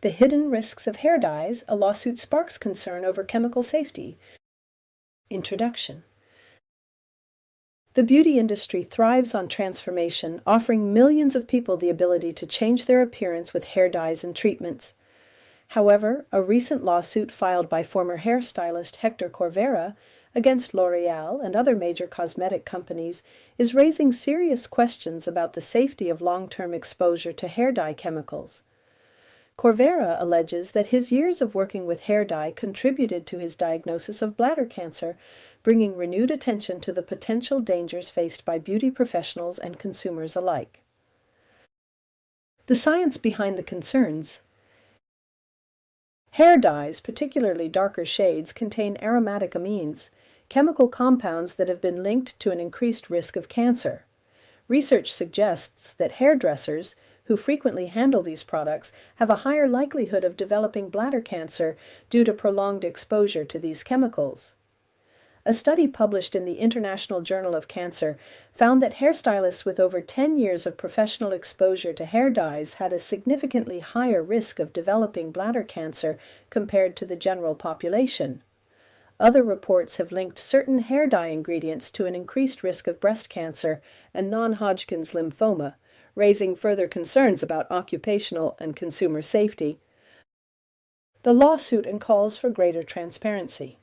The hidden risks of hair dyes, a lawsuit sparks concern over chemical safety. Introduction. The beauty industry thrives on transformation, offering millions of people the ability to change their appearance with hair dyes and treatments. However, a recent lawsuit filed by former hairstylist Hector Corvera against L'Oreal and other major cosmetic companies is raising serious questions about the safety of long-term exposure to hair dye chemicals. Corvera alleges that his years of working with hair dye contributed to his diagnosis of bladder cancer, bringing renewed attention to the potential dangers faced by beauty professionals and consumers alike. The science behind the concerns. Hair dyes, particularly darker shades, contain aromatic amines, chemical compounds that have been linked to an increased risk of cancer. Research suggests that hairdressers, who frequently handle these products, have a higher likelihood of developing bladder cancer due to prolonged exposure to these chemicals. A study published in the International Journal of Cancer found that hairstylists with over 10 years of professional exposure to hair dyes had a significantly higher risk of developing bladder cancer compared to the general population. Other reports have linked certain hair dye ingredients to an increased risk of breast cancer and non-Hodgkin's lymphoma, raising further concerns about occupational and consumer safety. The lawsuit and calls for greater transparency.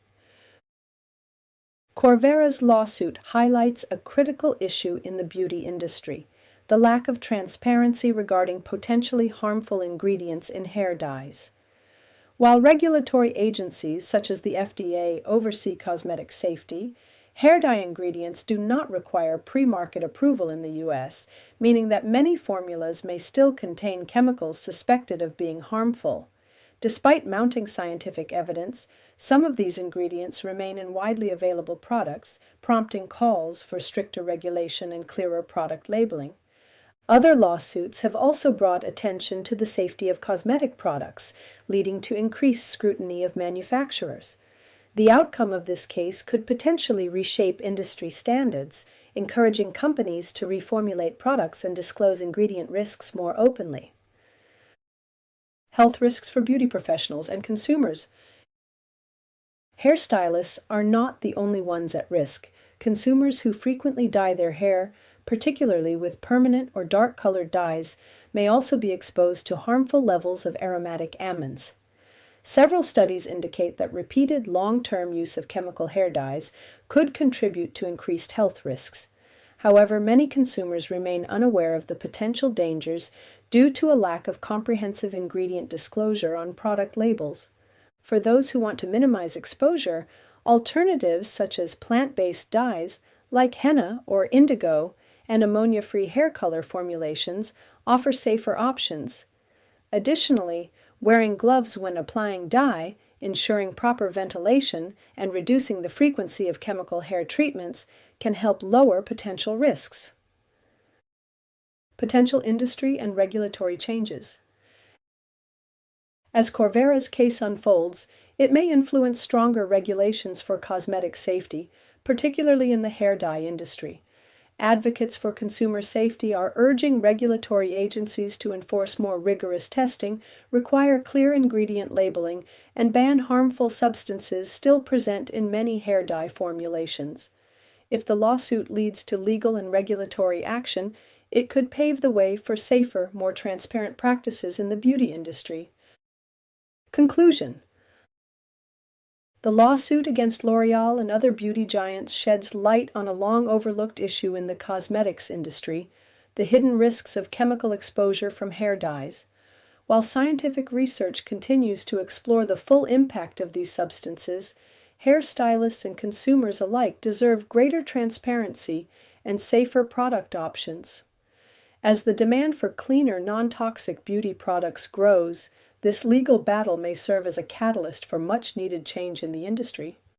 Corvera's lawsuit highlights a critical issue in the beauty industry: the lack of transparency regarding potentially harmful ingredients in hair dyes. While regulatory agencies such as the FDA oversee cosmetic safety, hair dye ingredients do not require pre-market approval in the U.S., meaning that many formulas may still contain chemicals suspected of being harmful. Despite mounting scientific evidence, some of these ingredients remain in widely available products, prompting calls for stricter regulation and clearer product labeling. Other lawsuits have also brought attention to the safety of cosmetic products, leading to increased scrutiny of manufacturers. The outcome of this case could potentially reshape industry standards, encouraging companies to reformulate products and disclose ingredient risks more openly. Health risks for beauty professionals and consumers. Hairstylists are not the only ones at risk. Consumers who frequently dye their hair, particularly with permanent or dark-colored dyes, may also be exposed to harmful levels of aromatic amines. Several studies indicate that repeated long-term use of chemical hair dyes could contribute to increased health risks. However, many consumers remain unaware of the potential dangers due to a lack of comprehensive ingredient disclosure on product labels. For those who want to minimize exposure, alternatives such as plant-based dyes like henna or indigo and ammonia-free hair color formulations offer safer options. Additionally, wearing gloves when applying dye, ensuring proper ventilation, and reducing the frequency of chemical hair treatments can help lower potential risks. Potential industry and regulatory changes. As Corvera's case unfolds, it may influence stronger regulations for cosmetic safety, particularly in the hair dye industry. Advocates for consumer safety are urging regulatory agencies to enforce more rigorous testing, require clear ingredient labeling, and ban harmful substances still present in many hair dye formulations. If the lawsuit leads to legal and regulatory action, it could pave the way for safer, more transparent practices in the beauty industry. Conclusion. The lawsuit against L'Oreal and other beauty giants sheds light on a long-overlooked issue in the cosmetics industry: the hidden risks of chemical exposure from hair dyes. While scientific research continues to explore the full impact of these substances, hairstylists and consumers alike deserve greater transparency and safer product options. As the demand for cleaner, non-toxic beauty products grows, this legal battle may serve as a catalyst for much-needed change in the industry.